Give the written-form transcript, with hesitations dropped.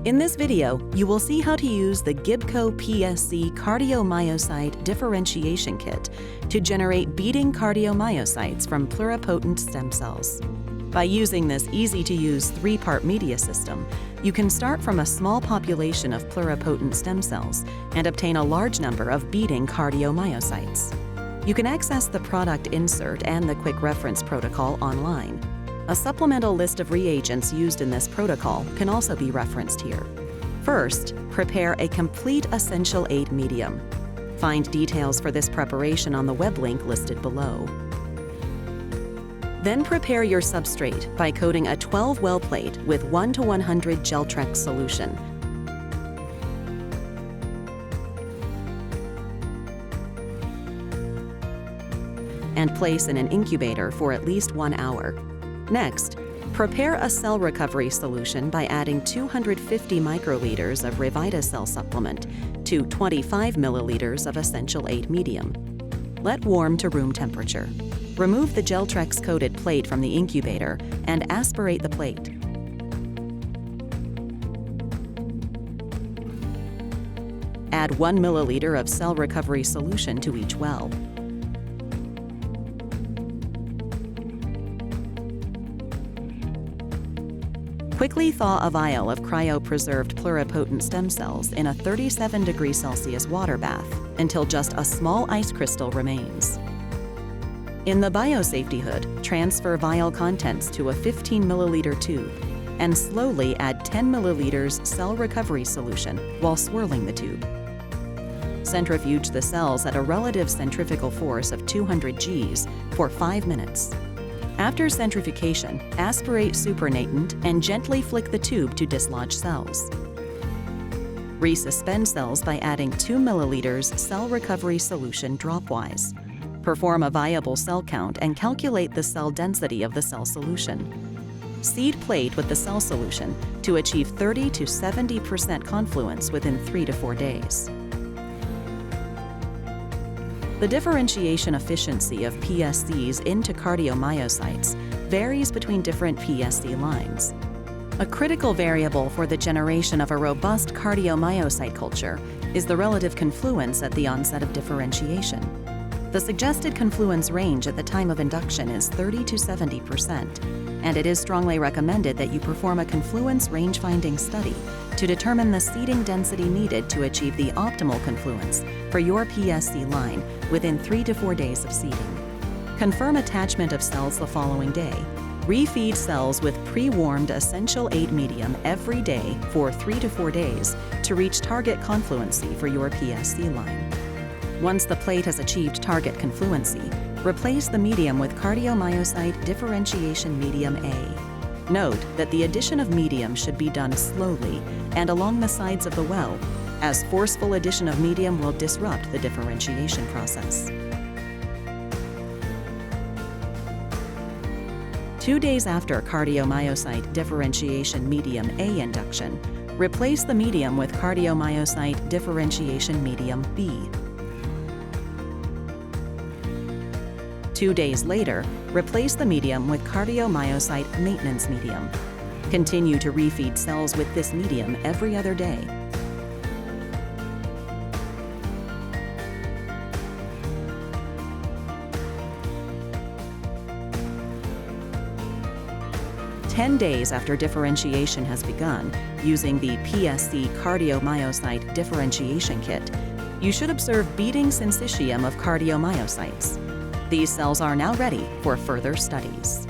In this video, you will see how to use the Gibco PSC Cardiomyocyte Differentiation Kit to generate beating cardiomyocytes from pluripotent stem cells. By using this easy-to-use three-part media system, you can start from a small population of pluripotent stem cells and obtain a large number of beating cardiomyocytes. You can access the product insert and the quick reference protocol online. A supplemental list of reagents used in this protocol can also be referenced here. First, prepare a complete essential aid medium. Find details for this preparation on the web link listed below. Then prepare your substrate by coating a 12-well plate with 1:100 Geltrex solution. And place in an incubator for at least 1 hour. Next, prepare a cell recovery solution by adding 250 microliters of RevitaCell supplement to 25 milliliters of essential aid medium. Let warm to room temperature. Remove the Geltrex-coated plate from the incubator and aspirate the plate. Add 1 milliliter of cell recovery solution to each well. Quickly thaw a vial of cryopreserved pluripotent stem cells in a 37°C water bath until just a small ice crystal remains. In the biosafety hood, transfer vial contents to a 15 milliliter tube and slowly add 10 milliliters cell recovery solution while swirling the tube. Centrifuge the cells at a relative centrifugal force of 200 Gs for 5 minutes. After centrifugation, aspirate supernatant and gently flick the tube to dislodge cells. Resuspend cells by adding 2 milliliters cell recovery solution dropwise. Perform a viable cell count and calculate the cell density of the cell solution. Seed plate with the cell solution to achieve 30 to 70% confluence within 3 to 4 days. The differentiation efficiency of PSCs into cardiomyocytes varies between different PSC lines. A critical variable for the generation of a robust cardiomyocyte culture is the relative confluence at the onset of differentiation. The suggested confluence range at the time of induction is 30 to 70%, and it is strongly recommended that you perform a confluence range-finding study to determine the seeding density needed to achieve the optimal confluence for your PSC line within 3 to 4 days of seeding. Confirm attachment of cells the following day. Refeed cells with pre-warmed essential aid medium every day for 3 to 4 days to reach target confluency for your PSC line. Once the plate has achieved target confluency, replace the medium with cardiomyocyte differentiation medium A. Note that the addition of medium should be done slowly and along the sides of the well, as forceful addition of medium will disrupt the differentiation process. 2 days after cardiomyocyte differentiation medium A induction, replace the medium with cardiomyocyte differentiation medium B. 2 days later, replace the medium with cardiomyocyte maintenance medium. Continue to refeed cells with this medium every other day. "10 days after differentiation has begun, using the PSC Cardiomyocyte Differentiation Kit, you should observe beating syncytium of cardiomyocytes. These cells are now ready for further studies.